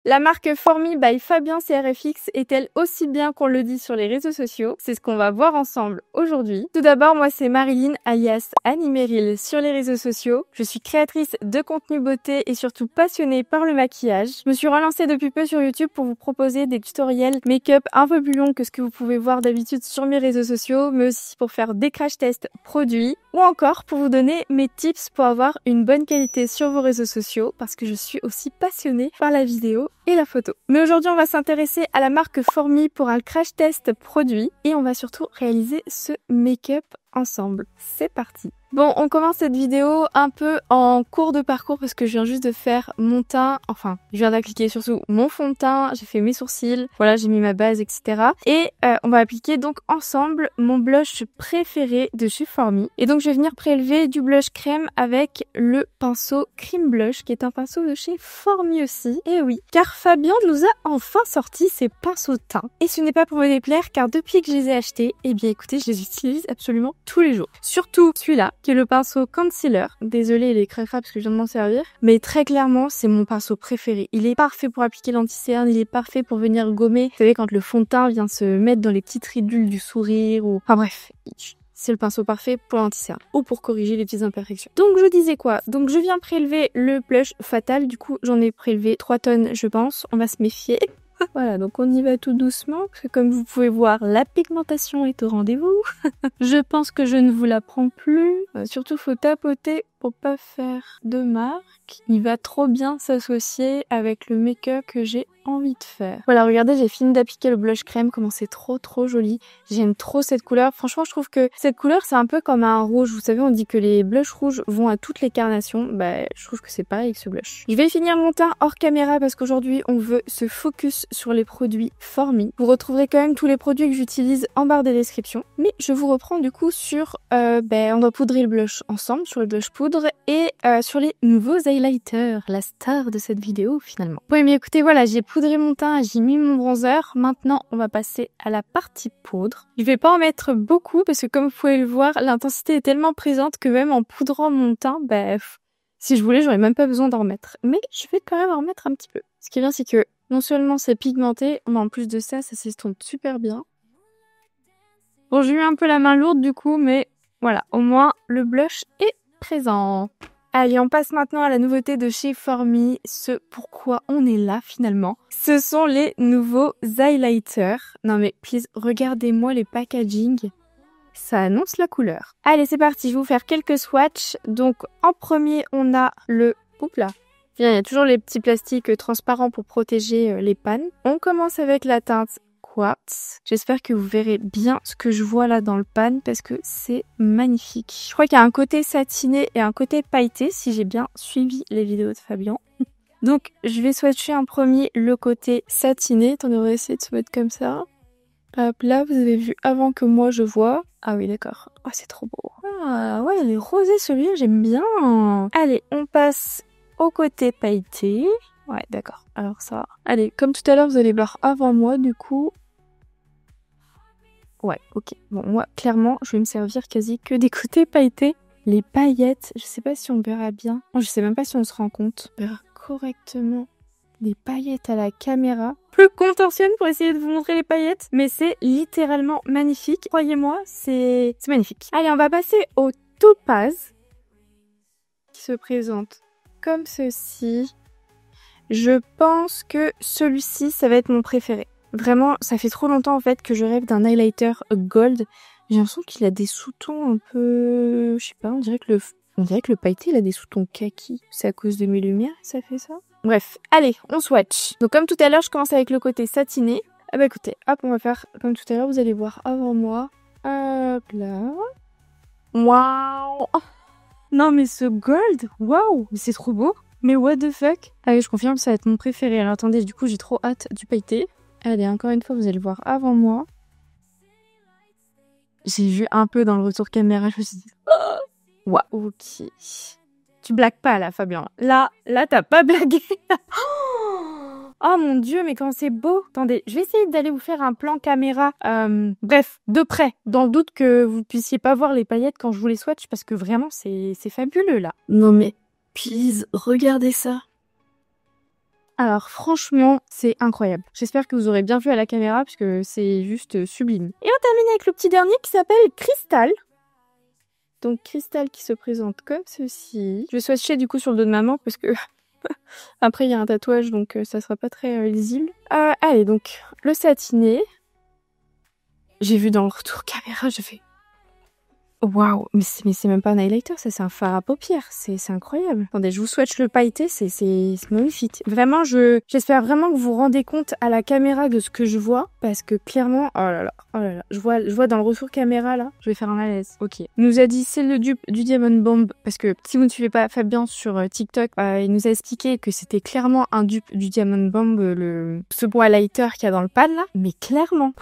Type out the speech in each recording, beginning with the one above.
La marque Formi by Fabien CRFX est-elle aussi bien qu'on le dit sur les réseaux sociaux? C'est ce qu'on va voir ensemble aujourd'hui. Tout d'abord, moi c'est Marilyn alias Annie Merrill sur les réseaux sociaux. Je suis créatrice de contenu beauté et surtout passionnée par le maquillage. Je me suis relancée depuis peu sur YouTube pour vous proposer des tutoriels make-up un peu plus longs que ce que vous pouvez voir d'habitude sur mes réseaux sociaux, mais aussi pour faire des crash tests produits ou encore pour vous donner mes tips pour avoir une bonne qualité sur vos réseaux sociaux parce que je suis aussi passionnée par la vidéo et la photo. Mais aujourd'hui, on va s'intéresser à la marque Formi pour un crash test produit et on va surtout réaliser ce make-up ensemble. C'est parti! Bon, on commence cette vidéo un peu en cours de parcours parce que je viens juste de faire mon teint, enfin, je viens d'appliquer surtout mon fond de teint, j'ai fait mes sourcils, voilà, j'ai mis ma base, etc. Et on va appliquer donc ensemble mon blush préféré de chez Formi. Et donc, je vais venir prélever du blush crème avec le pinceau Cream Blush, qui est un pinceau de chez Formi aussi. Et oui, car Fabien nous a enfin sorti ses pinceaux de teint. Et ce n'est pas pour me déplaire, car depuis que je les ai achetés, eh bien écoutez, je les utilise absolument tous les jours. Surtout celui-là, qui est le pinceau concealer. Désolée, il est cracra parce que je viens de m'en servir. Mais très clairement, c'est mon pinceau préféré. Il est parfait pour appliquer l'anti-cerne, il est parfait pour venir gommer. Vous savez, quand le fond de teint vient se mettre dans les petites ridules du sourire ou... Enfin bref, c'est le pinceau parfait pour l'anti-cerne ou pour corriger les petites imperfections. Donc je disais quoi? Donc je viens prélever le blush Fatal. Du coup, j'en ai prélevé 3 tonnes, je pense. On va se méfier. Voilà, donc on y va tout doucement, parce que comme vous pouvez voir, la pigmentation est au rendez-vous. Je pense que je ne vous la prends plus. Surtout, faut tapoter pour pas faire de marque. Il va trop bien s'associer avec le make-up que j'ai envie de faire. Voilà, regardez, j'ai fini d'appliquer le blush crème, comment c'est trop joli. J'aime trop cette couleur. Franchement, je trouve que cette couleur, c'est un peu comme un rouge. Vous savez, on dit que les blushs rouges vont à toutes les carnations. Bah, je trouve que c'est pareil avec ce blush. Je vais finir mon teint hors caméra parce qu'aujourd'hui, on veut se focus sur les produits Formi. Vous retrouverez quand même tous les produits que j'utilise en barre des descriptions. Mais je vous reprends du coup sur... on va poudrer le blush ensemble, sur le blush poudre et sur les nouveaux highlighters, la star de cette vidéo finalement. Oui, mais écoutez, voilà, j'ai poudré mon teint, j'ai mis mon bronzer. Maintenant, on va passer à la partie poudre. Je vais pas en mettre beaucoup parce que comme vous pouvez le voir, l'intensité est tellement présente que même en poudrant mon teint, si je voulais, j'aurais même pas besoin d'en remettre. Mais je vais quand même en remettre un petit peu. Ce qui est bien, c'est que non seulement c'est pigmenté, mais en plus de ça, ça s'estompe super bien. Bon, j'ai eu un peu la main lourde du coup, mais voilà, au moins le blush est présent. Allez, on passe maintenant à la nouveauté de chez Formi, ce pourquoi on est là finalement. Ce sont les nouveaux highlighters. Non mais please, regardez-moi les packaging. Ça annonce la couleur. Allez, c'est parti, je vais vous faire quelques swatchs. Donc en premier, on a le... Oups là. Il y a toujours les petits plastiques transparents pour protéger les pannes. On commence avec la teinte Quartz. J'espère que vous verrez bien ce que je vois là dans le pan parce que c'est magnifique. Je crois qu'il y a un côté satiné et un côté pailleté si j'ai bien suivi les vidéos de Fabien. Donc je vais swatcher en premier le côté satiné. Attendez, on va essayer de se mettre comme ça. Hop là, vous avez vu avant que moi je vois. Ah oui, d'accord. Oh, c'est trop beau. Ah ouais, il est rosé celui-là, j'aime bien. Allez, on passe au côté pailleté. Ouais, d'accord. Alors ça... Allez, comme tout à l'heure, vous allez voir avant moi, du coup... Ouais, ok. Bon, moi, clairement, je vais me servir quasi que des côtés pailletés. Les paillettes, je sais pas si on verra bien. Je sais même pas si on se rend compte. On verra correctement les paillettes à la caméra. Plus contentionne pour essayer de vous montrer les paillettes. Mais c'est littéralement magnifique. Croyez-moi, c'est magnifique. Allez, on va passer au topaz. Qui se présente comme ceci. Je pense que celui-ci, ça va être mon préféré. Vraiment, ça fait trop longtemps en fait que je rêve d'un highlighter gold. J'ai l'impression qu'il a des sous-tons un peu... Je sais pas, on dirait que le pailleté, il a des sous-tons kaki. C'est à cause de mes lumières que ça fait ça? Bref, allez, on swatch. Donc comme tout à l'heure, je commence avec le côté satiné. Ah bah écoutez, hop, on va faire comme tout à l'heure, vous allez voir avant moi. Hop là. Waouh! Non mais ce gold, waouh! Mais c'est trop beau! Mais what the fuck? Ah oui, je confirme, ça va être mon préféré. Alors attendez, du coup, j'ai trop hâte du pailleté. Allez, encore une fois, vous allez le voir avant moi. J'ai vu un peu dans le retour caméra, je me suis dit... Oh waouh, ok. Tu blagues pas là, Fabien. Là, t'as pas blagué. Oh mon dieu, mais quand c'est beau. Attendez, je vais essayer d'aller vous faire un plan caméra. Bref, de près. Dans le doute que vous puissiez pas voir les paillettes quand je vous les swatch, parce que vraiment, c'est fabuleux là. Non mais... Please, regardez ça. Alors franchement, c'est incroyable. J'espère que vous aurez bien vu à la caméra parce que c'est juste sublime. Et on termine avec le petit dernier qui s'appelle Crystal. Donc Crystal qui se présente comme ceci. Je vais swatcher du coup sur le dos de maman parce que après il y a un tatouage donc ça sera pas très lisible. Allez donc le satiné. J'ai vu dans le retour caméra, je fais waouh, mais c'est même pas un highlighter, ça c'est un fard à paupières, c'est incroyable. Attendez, je vous swatch le pailleté, c'est magnifique. Vraiment, j'espère vraiment que vous vous rendez compte à la caméra de ce que je vois, parce que clairement, oh là là, je vois dans le retour caméra là, je vais faire un malaise. Ok. Il nous a dit c'est le dupe du Diamond Bomb, parce que si vous ne suivez pas Fabien sur TikTok, il nous a expliqué que c'était clairement un dupe du Diamond Bomb, ce bon highlighter qu'il y a dans le pad là, mais clairement.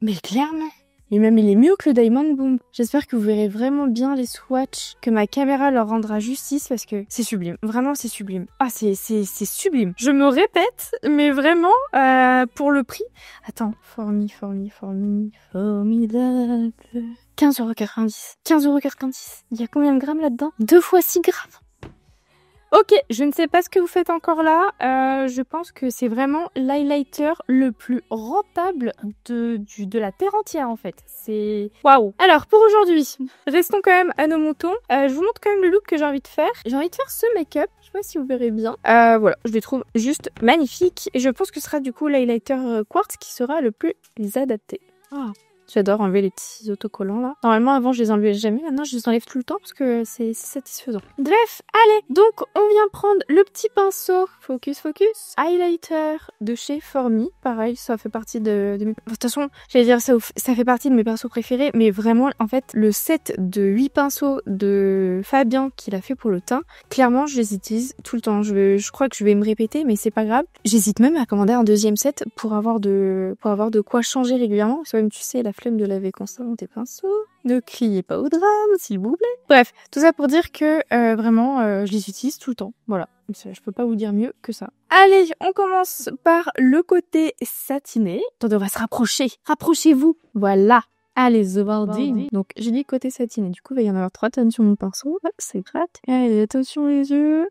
Mais clairement. Et même il est mieux que le Diamond Bomb. J'espère que vous verrez vraiment bien les swatchs, que ma caméra leur rendra justice parce que c'est sublime. Vraiment c'est sublime. Ah c'est sublime. Je me répète, mais vraiment pour le prix. Attends, formidable. 15,90€. 15,90€. Il y a combien de grammes là-dedans? 2 fois 6 grammes. Ok, je ne sais pas ce que vous faites encore là. Je pense que c'est vraiment l'highlighter le plus rentable de la terre entière en fait. C'est waouh. Alors pour aujourd'hui, restons quand même à nos moutons. Je vous montre quand même le look que j'ai envie de faire. J'ai envie de faire ce make-up. Je sais pas si vous verrez bien. Voilà, je les trouve juste magnifiques. Et je pense que ce sera du coup l'highlighter quartz qui sera le plus adapté. Ah. J'adore enlever les petits autocollants là. Normalement avant je les enlevais jamais, maintenant je les enlève tout le temps parce que c'est satisfaisant. Bref, allez, donc on vient prendre le petit pinceau Focus highlighter de chez Formi. Pareil, ça fait partie de mes... De toute façon, j'allais dire ça fait partie de mes pinceaux préférés, mais vraiment en fait le set de 8 pinceaux de Fabien qu'il a fait pour le teint, clairement je les utilise tout le temps. Je crois que je vais me répéter mais c'est pas grave. J'hésite même à commander un deuxième set pour avoir de quoi changer régulièrement. Parce que même tu sais la flemme de laver constamment tes pinceaux. Ne criez pas au drame, s'il vous plaît. Bref, tout ça pour dire que vraiment, je les utilise tout le temps. Voilà, je peux pas vous dire mieux que ça. Allez, on commence par le côté satiné. Attendez, on va se rapprocher. Rapprochez-vous. Voilà. Allez, The Walding. Donc, j'ai dit côté satiné. Du coup, il va y en avoir 3 tonnes sur mon pinceau. Hop, c'est gratte. Allez, attention les yeux.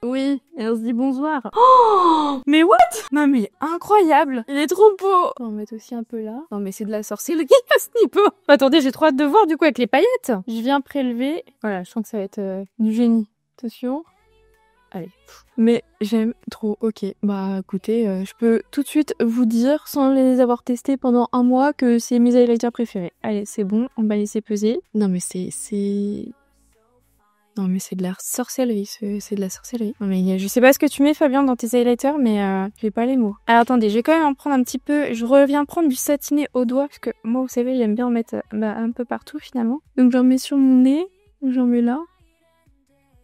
Oui, et on se dit bonsoir. Oh, mais what? Non mais incroyable. Il est trop beau. On va en mettre aussi un peu là. Non mais c'est de la sorcellerie à ce niveau. Attendez, j'ai trop hâte de voir du coup avec les paillettes. Je viens prélever. Voilà, je sens que ça va être du génie. Attention. Allez. Mais j'aime trop. Ok, bah écoutez, je peux tout de suite vous dire, sans les avoir testés pendant un mois, que c'est mes highlighters préférés. Allez, c'est bon, on va laisser peser. Non mais Non mais c'est de la sorcellerie, c'est de la sorcellerie. Non mais je sais pas ce que tu mets Fabien dans tes highlighters mais j'ai pas les mots. Alors attendez, je vais quand même en prendre un petit peu, je reviens prendre du satiné au doigt parce que moi vous savez j'aime bien en mettre un peu partout finalement. Donc j'en mets sur mon nez, j'en mets là.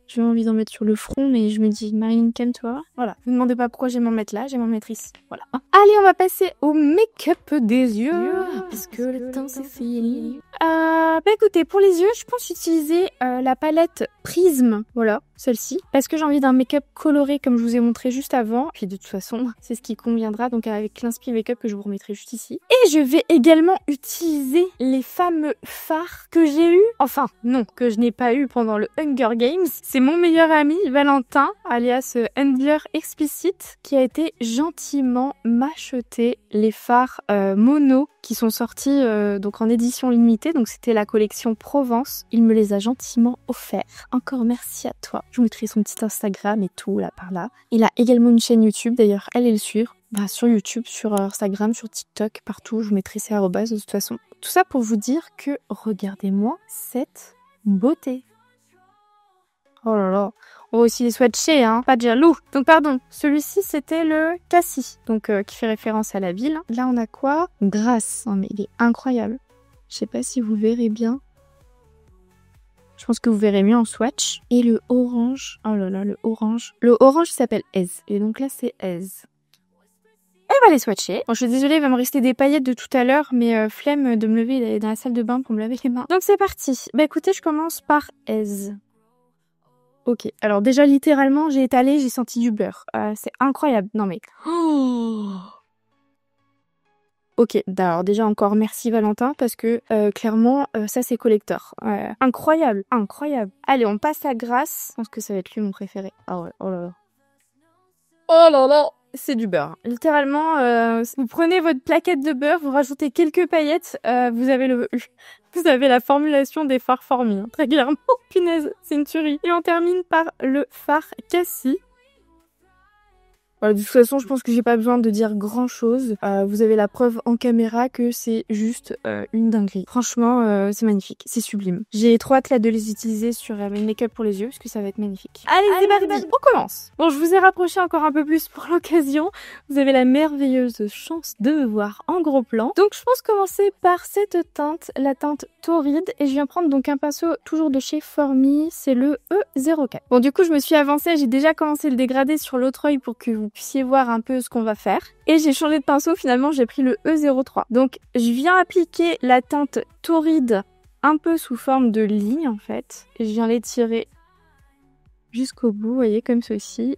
J'ai envie d'en mettre sur le front mais je me dis Marine calme-toi. Voilà, ne me demandez pas pourquoi j'aime en mettre là, j'aime en mettre ici. Voilà. Allez on va passer au make-up des yeux parce que le temps c'est fini. Bah écoutez, pour les yeux, je pense utiliser la palette Prisme, voilà, celle-ci, parce que j'ai envie d'un make-up coloré comme je vous ai montré juste avant. Puis de toute façon, c'est ce qui conviendra, donc avec l'inspi make-up que je vous remettrai juste ici. Et je vais également utiliser les fameux fards que j'ai eu, enfin non, que je n'ai pas eu pendant le Hunger Games. C'est mon meilleur ami Valentin, alias Handler Explicit, qui a été gentiment m'acheter les fards mono qui sont sortis donc en édition limitée, donc c'était la collection Provence. Il me les a gentiment offerts. Encore merci à toi. Je vous mettrai son petit Instagram et tout là par là. Il a également une chaîne YouTube, d'ailleurs allez le suivre. Bah, sur YouTube, sur Instagram, sur TikTok, partout, je vous mettrai ses arrobas de toute façon. Tout ça pour vous dire que regardez-moi cette beauté. Oh là là. On va aussi les swatcher, hein, pas de jaloux. Donc pardon, celui-ci c'était le Cassis, donc qui fait référence à la ville. Là on a quoi? Grasse. Oh mais il est incroyable. Je sais pas si vous verrez bien. Je pense que vous verrez mieux en swatch. Et le orange. Oh là là, le orange. Le orange s'appelle Ez. Et donc là c'est Ez. On va les swatcher. Bon, je suis désolée, il va me rester des paillettes de tout à l'heure, mais flemme de me lever et d'aller dans la salle de bain pour me laver les mains. Donc c'est parti. Bah écoutez, je commence par Ez. Ok, alors déjà littéralement j'ai étalé, j'ai senti du beurre. C'est incroyable, non mais... Oh, ok, alors déjà encore merci Valentin parce que clairement ça c'est collector. Incroyable, incroyable. Allez, on passe à Grasse. Je pense que ça va être lui mon préféré. Ah ouais, oh là là. Oh là là, c'est du beurre. Littéralement, vous prenez votre plaquette de beurre, vous rajoutez quelques paillettes, vous avez vous avez la formulation des fards Formi, hein, très clairement. Punaise, c'est une tuerie. Et on termine par le fard Cassis. Voilà, de toute façon, je pense que j'ai pas besoin de dire grand chose. Vous avez la preuve en caméra que c'est juste une dinguerie. Franchement, c'est magnifique, c'est sublime. J'ai trop hâte là de les utiliser sur mes make-up pour les yeux parce que ça va être magnifique. Allez, c'est parti, on commence. Bon, je vous ai rapproché encore un peu plus pour l'occasion. Vous avez la merveilleuse chance de me voir en gros plan. Donc, je pense commencer par cette teinte, la teinte Tauride. Et je viens prendre donc un pinceau toujours de chez Formi, c'est le E04. Bon, du coup, je me suis avancée, j'ai déjà commencé le dégradé sur l'autre œil pour que vous puissiez voir un peu ce qu'on va faire. Et j'ai changé de pinceau, finalement j'ai pris le E03. Donc je viens appliquer la teinte Tauride un peu sous forme de ligne en fait. Et je viens l'étirer jusqu'au bout, vous voyez, comme ceci.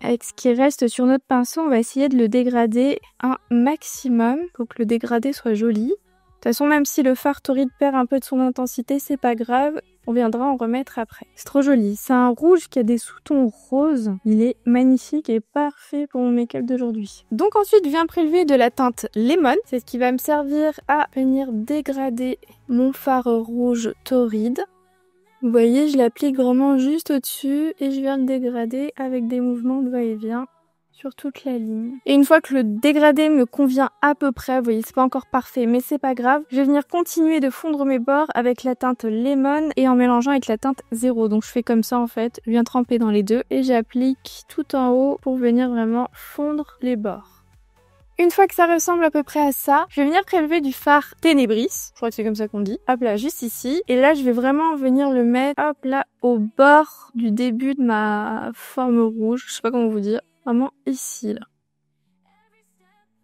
Avec ce qui reste sur notre pinceau, on va essayer de le dégrader un maximum pour que le dégradé soit joli. De toute façon, même si le fard Tauride perd un peu de son intensité, c'est pas grave. On viendra en remettre après. C'est trop joli. C'est un rouge qui a des sous-tons roses. Il est magnifique et parfait pour mon make-up d'aujourd'hui. Donc ensuite, je viens prélever de la teinte Lemon. C'est ce qui va me servir à venir dégrader mon fard rouge Tauride. Vous voyez, je l'applique vraiment juste au-dessus et je viens le dégrader avec des mouvements de va-et-vient sur toute la ligne. Et une fois que le dégradé me convient à peu près, vous voyez, c'est pas encore parfait, mais c'est pas grave, je vais venir continuer de fondre mes bords avec la teinte Lemon et en mélangeant avec la teinte 0. Donc je fais comme ça en fait, je viens tremper dans les deux et j'applique tout en haut pour venir vraiment fondre les bords. Une fois que ça ressemble à peu près à ça, je vais venir prélever du fard Ténébris, je crois que c'est comme ça qu'on dit, hop là, juste ici. Et là, je vais vraiment venir le mettre, hop là, au bord du début de ma forme rouge, je sais pas comment vous dire. Vraiment ici, là.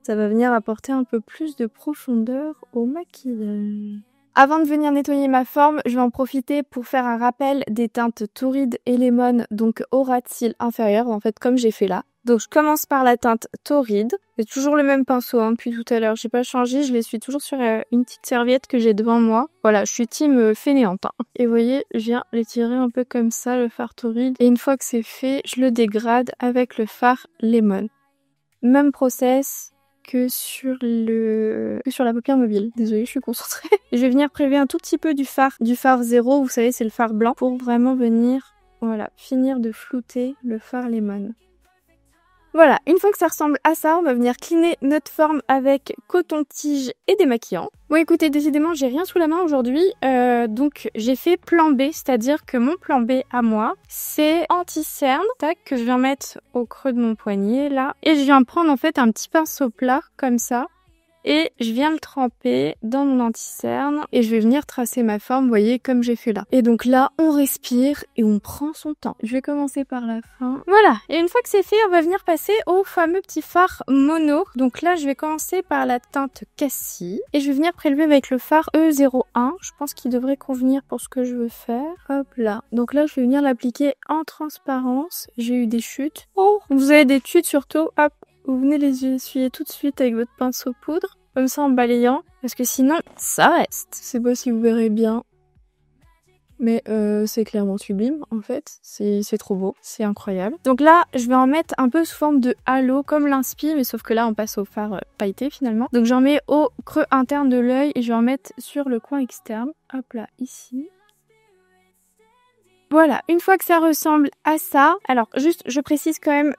Ça va venir apporter un peu plus de profondeur au maquillage. Avant de venir nettoyer ma forme, je vais en profiter pour faire un rappel des teintes Tauride et Lemon, donc au ras de cils inférieur, en fait comme j'ai fait là. Donc je commence par la teinte Tauride. C'est toujours le même pinceau hein, depuis tout à l'heure, j'ai pas changé, je l'essuie toujours sur une petite serviette que j'ai devant moi. Voilà, je suis team fainéante. Hein. Et vous voyez, je viens l'étirer un peu comme ça, le fard Tauride. Et une fois que c'est fait, je le dégrade avec le fard Lemon. Même process que sur la paupière mobile. Désolée, je suis concentrée. Je vais venir prélever un tout petit peu du fard 0, vous savez, c'est le fard blanc, pour vraiment venir, voilà, finir de flouter le fard Lemon. Voilà, une fois que ça ressemble à ça, on va venir cleaner notre forme avec coton-tige et démaquillant. Bon écoutez, décidément j'ai rien sous la main aujourd'hui, donc j'ai fait plan B, c'est-à-dire que mon plan B à moi, c'est anti-cerne, tac, que je viens mettre au creux de mon poignet là, et je viens prendre en fait un petit pinceau plat, comme ça, et je viens le tremper dans mon anti-cerne et je vais venir tracer ma forme, vous voyez, comme j'ai fait là. Et donc là, on respire et on prend son temps. Je vais commencer par la fin. Voilà, et une fois que c'est fait, on va venir passer au fameux petit fard mono. Donc là, je vais commencer par la teinte Cassis et je vais venir prélever avec le fard E01. Je pense qu'il devrait convenir pour ce que je veux faire. Hop là. Donc là, je vais venir l'appliquer en transparence. J'ai eu des chutes. Oh, vous avez des chutes surtout. Hop. Vous venez les essuyer tout de suite avec votre pinceau poudre, comme ça en balayant, parce que sinon, ça reste. Je sais pas si vous verrez bien, mais c'est clairement sublime en fait, c'est trop beau, c'est incroyable. Donc là, je vais en mettre un peu sous forme de halo, comme l'inspi, mais sauf que là, on passe au fard pailleté finalement. Donc j'en mets au creux interne de l'œil et je vais en mettre sur le coin externe, hop là, ici. Voilà, une fois que ça ressemble à ça, alors juste je précise quand même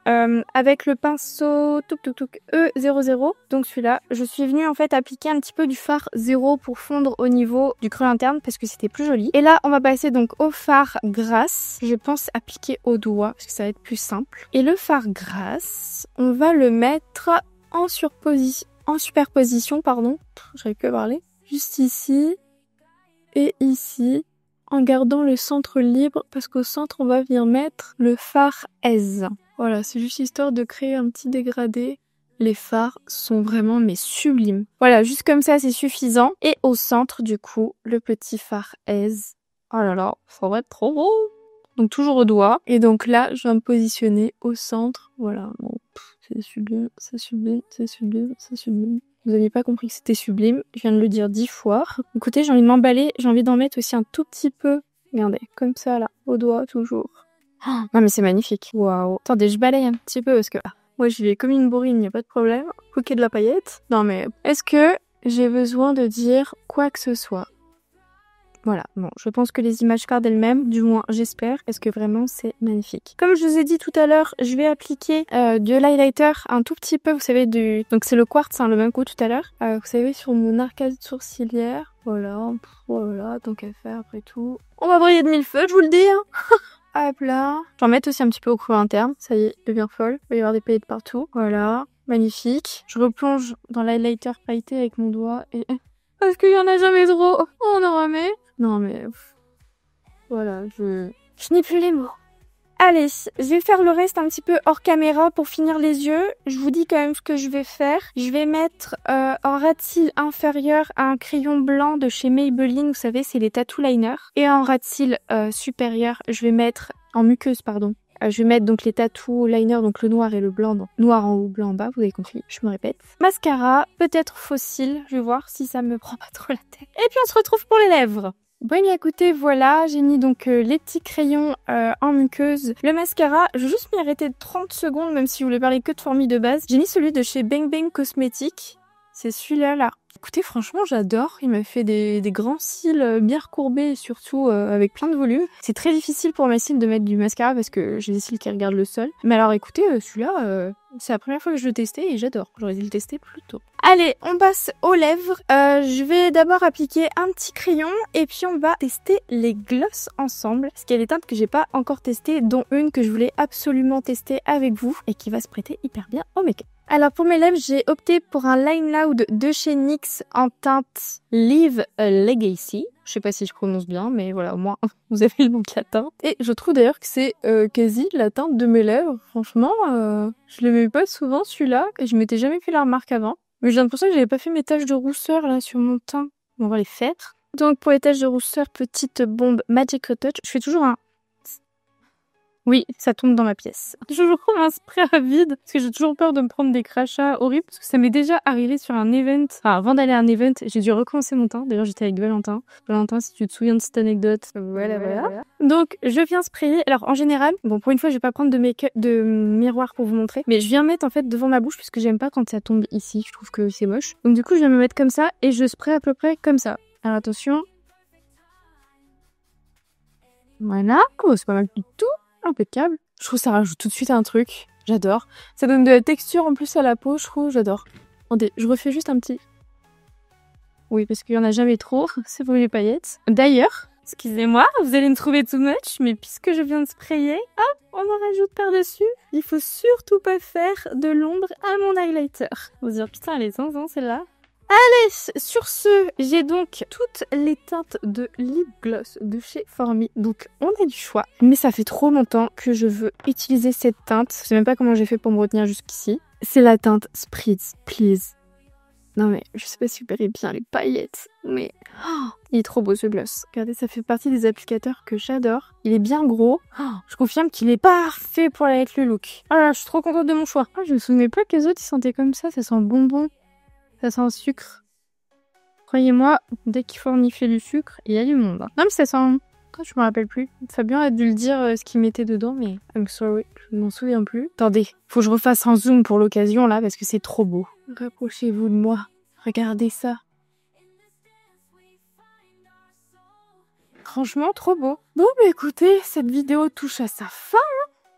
avec le pinceau E00, donc celui-là, je suis venue en fait appliquer un petit peu du fard 0 pour fondre au niveau du creux interne parce que c'était plus joli. Et là on va passer donc au fard grasse, je pense appliquer au doigt parce que ça va être plus simple. Et le fard grasse, on va le mettre en superposition, pardon, j'arrive plus à parler, juste ici et ici. En gardant le centre libre parce qu'au centre on va venir mettre le fard aise. Voilà, c'est juste histoire de créer un petit dégradé. Les fards sont vraiment mais sublimes. Voilà, juste comme ça c'est suffisant. Et au centre du coup, le petit fard aise. Oh là là, ça va être trop beau. Donc toujours au doigt. Et donc là, je vais me positionner au centre. Voilà, bon, c'est sublime, c'est sublime, c'est sublime, c'est sublime. Vous n'aviez pas compris que c'était sublime, je viens de le dire 10 fois. Écoutez, j'ai envie de m'emballer, j'ai envie d'en mettre aussi un tout petit peu. Regardez, comme ça là, au doigt toujours. Non mais c'est magnifique. Waouh. Attendez, je balaye un petit peu parce que moi j'y vais comme une bourrine, y a pas de problème. Coquet de la paillette. Non mais est-ce que j'ai besoin de dire quoi que ce soit? Voilà, bon, je pense que les images cards elles-mêmes, du moins j'espère, est-ce que vraiment c'est magnifique. Comme je vous ai dit tout à l'heure, je vais appliquer de l'highlighter un tout petit peu, vous savez, donc c'est le quartz, hein, le même coup tout à l'heure. Vous savez, sur mon arcade sourcilière, voilà, tant qu'à faire après tout. On va briller de mille feux, je vous le dis, hein. Hop là. J'en mets aussi un petit peu au creux interne, ça y est, devient folle, il va y avoir des paillettes partout, voilà, magnifique. Je replonge dans l'highlighter pailleté avec mon doigt et... Parce qu'il y en a jamais trop, on en remet. Non mais voilà, je n'ai plus les mots. Allez, je vais faire le reste un petit peu hors caméra pour finir les yeux. Je vous dis quand même ce que je vais faire. Je vais mettre en ras de cils inférieur un crayon blanc de chez Maybelline, vous savez, c'est les tattoo liners. Et en ras de cils supérieur, je vais mettre en muqueuse, pardon. Je vais mettre donc les tattoo liners, donc le noir et le blanc, donc noir en haut, blanc en bas, vous avez compris, je me répète. Mascara, peut-être faux cils, je vais voir si ça me prend pas trop la tête. Et puis on se retrouve pour les lèvres. Bon, bien écoutez, voilà, j'ai mis donc les petits crayons en muqueuse. Le mascara, je vais juste m'y arrêter de 30 secondes, même si vous voulez parler que de fourmis de base. J'ai mis celui de chez Bang Bang Cosmetics. C'est celui-là, là. Écoutez, franchement, j'adore. Il m'a fait des grands cils bien recourbés et surtout avec plein de volume. C'est très difficile pour mes cils de mettre du mascara parce que j'ai des cils qui regardent le sol. Mais alors, écoutez, celui-là, c'est la première fois que je le testais et j'adore. J'aurais dû le tester plus tôt. Allez, on passe aux lèvres. Je vais d'abord appliquer un petit crayon et puis on va tester les glosses ensemble. Parce qu'il y a des teintes que j'ai pas encore testées, dont une que je voulais absolument tester avec vous et qui va se prêter hyper bien au make-up. Alors pour mes lèvres, j'ai opté pour un Line Loud de chez NYX en teinte Live a Legacy. Je sais pas si je prononce bien, mais voilà, au moins vous avez le nom de la teinte. Et je trouve d'ailleurs que c'est quasi la teinte de mes lèvres. Franchement, je l'aimais pas souvent celui-là et je m'étais jamais fait la remarque avant. Mais j'ai l'impression que j'avais pas fait mes taches de rousseur là sur mon teint. On va les faire. Donc pour les taches de rousseur, petite bombe Magic Retouch. Je fais toujours un... Oui, ça tombe dans ma pièce. Je prends un spray à vide parce que j'ai toujours peur de me prendre des crachats horribles parce que ça m'est déjà arrivé sur un event. Enfin, avant d'aller à un event, j'ai dû recommencer mon teint. D'ailleurs, j'étais avec Valentin. Valentin, si tu te souviens de cette anecdote. Voilà. Donc, je viens sprayer. Alors, en général, bon, pour une fois, je vais pas prendre de miroir pour vous montrer, mais je viens mettre en fait devant ma bouche puisque j'aime pas quand ça tombe ici. Je trouve que c'est moche. Donc, du coup, je viens me mettre comme ça et je spraye à peu près comme ça. Alors, attention. Voilà. Oh, c'est pas mal du tout. Impeccable. Je trouve que ça rajoute tout de suite un truc. J'adore. Ça donne de la texture en plus à la peau, je trouve. J'adore. Attendez, je refais juste un petit... Oui, parce qu'il y en a jamais trop. C'est pour les paillettes. D'ailleurs, excusez-moi, vous allez me trouver too much, mais puisque je viens de sprayer, hop, on en rajoute par-dessus. Il faut surtout pas faire de l'ombre à mon highlighter. Vous dire, putain, elle est zinzin celle-là. Allez, sur ce, j'ai donc toutes les teintes de lip gloss de chez Formi. Donc, on a du choix. Mais ça fait trop longtemps que je veux utiliser cette teinte. Je sais même pas comment j'ai fait pour me retenir jusqu'ici. C'est la teinte Spritz, please. Non mais, je sais pas si vous verrez bien les paillettes, mais... Oh, il est trop beau ce gloss. Regardez, ça fait partie des applicateurs que j'adore. Il est bien gros. Oh, je confirme qu'il est parfait pour aller avec le look. Ah là, je suis trop contente de mon choix. Ah, je me souvenais pas que les autres ils sentaient comme ça sent bonbon. Ça sent le sucre. Croyez-moi, dès qu'il faut renifler du sucre, il y a du monde. Non mais ça sent... Je me rappelle plus. Fabien a dû le dire ce qu'il mettait dedans, mais I'm sorry, je m'en souviens plus. Attendez, faut que je refasse un zoom pour l'occasion là, parce que c'est trop beau. Rapprochez-vous de moi. Regardez ça. Franchement, trop beau. Bon bah écoutez, cette vidéo touche à sa fin.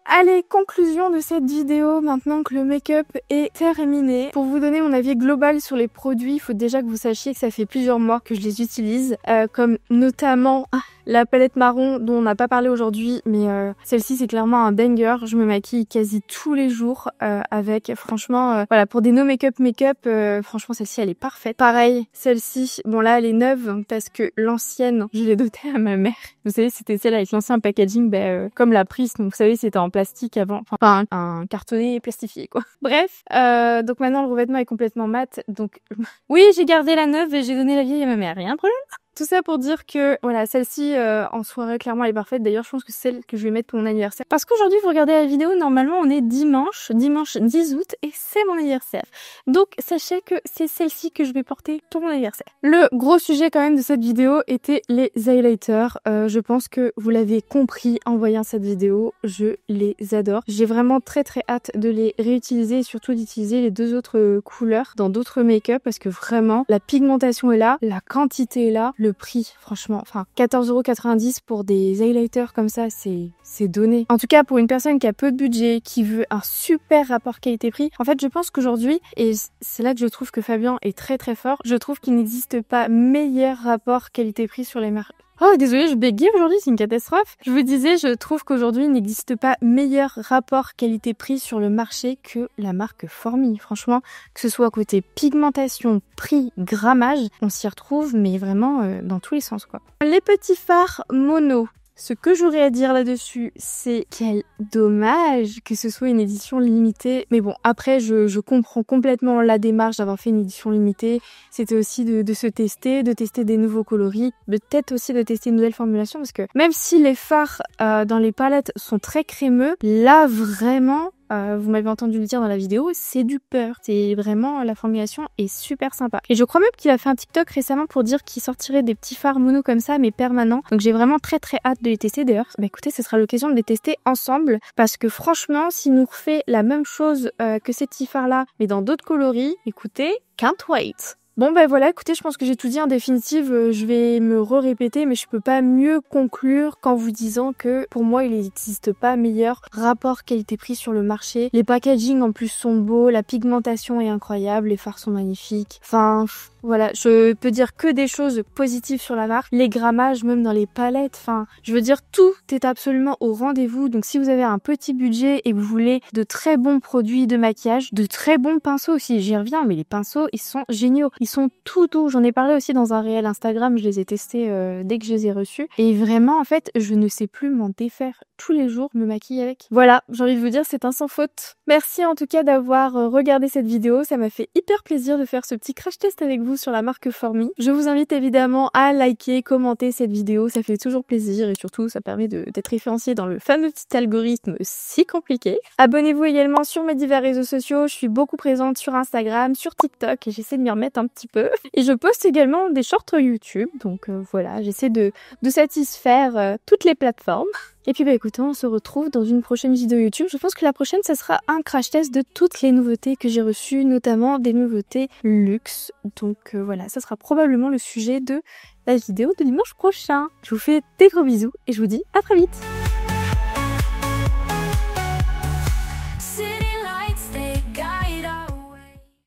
Allez, conclusion de cette vidéo, maintenant que le make-up est terminé. Pour vous donner mon avis global sur les produits, il faut déjà que vous sachiez que ça fait plusieurs mois que je les utilise, comme notamment la palette marron dont on n'a pas parlé aujourd'hui, mais celle-ci c'est clairement un banger. Je me maquille quasi tous les jours avec, franchement, voilà, pour des no make-up, franchement celle-ci elle est parfaite. Pareil, celle-ci, bon là elle est neuve parce que l'ancienne, je l'ai dotée à ma mère. Vous savez, c'était celle avec l'ancien packaging, comme la prise, donc vous savez c'était en plastique avant, enfin un cartonné plastifié quoi. Bref, donc maintenant le revêtement est complètement mat, donc oui j'ai gardé la neuve et j'ai donné la vieille à ma mère, rien de problème. Tout ça pour dire que voilà, celle-ci en soirée, clairement, elle est parfaite. D'ailleurs, je pense que c'est celle que je vais mettre pour mon anniversaire. Parce qu'aujourd'hui, vous regardez la vidéo, normalement, on est dimanche 10 août et c'est mon anniversaire. Donc, sachez que c'est celle-ci que je vais porter pour mon anniversaire. Le gros sujet quand même de cette vidéo était les highlighters. Je pense que vous l'avez compris en voyant cette vidéo, je les adore. J'ai vraiment très hâte de les réutiliser et surtout d'utiliser les deux autres couleurs dans d'autres make-up parce que vraiment, la pigmentation est là, la quantité est là, le prix, franchement, enfin 14,90 € pour des highlighters comme ça, c'est donné. En tout cas, pour une personne qui a peu de budget, qui veut un super rapport qualité-prix, en fait, je pense qu'aujourd'hui, et c'est là que je trouve que Fabien est très fort, je trouve qu'il n'existe pas meilleur rapport qualité-prix sur les marques. Oh, désolée, je bégaye aujourd'hui, c'est une catastrophe. Je vous disais, je trouve qu'aujourd'hui, il n'existe pas meilleur rapport qualité-prix sur le marché que la marque Formy. Franchement, que ce soit côté pigmentation, prix, grammage, on s'y retrouve, mais vraiment dans tous les sens, quoi. Les petits fards mono. Ce que j'aurais à dire là-dessus, c'est quel dommage que ce soit une édition limitée. Mais bon, après, je comprends complètement la démarche d'avoir fait une édition limitée. C'était aussi de se tester, de tester des nouveaux coloris, peut-être aussi de tester une nouvelle formulation parce que même si les fards dans les palettes sont très crémeux, là vraiment... vous m'avez entendu le dire dans la vidéo, c'est du peur. C'est vraiment, la formulation est super sympa. Et je crois même qu'il a fait un TikTok récemment pour dire qu'il sortirait des petits fards mono comme ça, mais permanents. Donc j'ai vraiment très hâte de les tester d'ailleurs. Bah écoutez, ce sera l'occasion de les tester ensemble parce que franchement, s'il nous refait la même chose que ces petits fards là, mais dans d'autres coloris, écoutez, can't wait. Bon ben voilà, écoutez, je pense que j'ai tout dit en définitive, je vais me répéter mais je peux pas mieux conclure qu'en vous disant que pour moi il n'existe pas meilleur rapport qualité-prix sur le marché. Les packaging en plus sont beaux, la pigmentation est incroyable, les fards sont magnifiques. Enfin voilà, je peux dire que des choses positives sur la marque. Les grammages même dans les palettes, enfin je veux dire tout est absolument au rendez-vous. Donc si vous avez un petit budget et que vous voulez de très bons produits de maquillage, de très bons pinceaux aussi, j'y reviens, mais les pinceaux ils sont géniaux. Ils sont tout doux. J'en ai parlé aussi dans un réel Instagram. Je les ai testés dès que je les ai reçus. Et vraiment, en fait, je ne sais plus m'en défaire. Tous les jours, me maquille avec. Voilà, j'ai envie de vous dire, c'est un sans faute. Merci en tout cas d'avoir regardé cette vidéo. Ça m'a fait hyper plaisir de faire ce petit crash test avec vous sur la marque Formy. Je vous invite évidemment à liker, commenter cette vidéo. Ça fait toujours plaisir et surtout, ça permet d'être référencé dans le fameux petit algorithme si compliqué. Abonnez-vous également sur mes divers réseaux sociaux. Je suis beaucoup présente sur Instagram, sur TikTok et j'essaie de m'y remettre un petit peu. Et je poste également des shorts YouTube, donc voilà, j'essaie de satisfaire toutes les plateformes. Et puis bah écoutez, on se retrouve dans une prochaine vidéo YouTube. Je pense que la prochaine, ça sera un crash test de toutes les nouveautés que j'ai reçues, notamment des nouveautés luxe. Donc voilà, ça sera probablement le sujet de la vidéo de dimanche prochain. Je vous fais des gros bisous et je vous dis à très vite.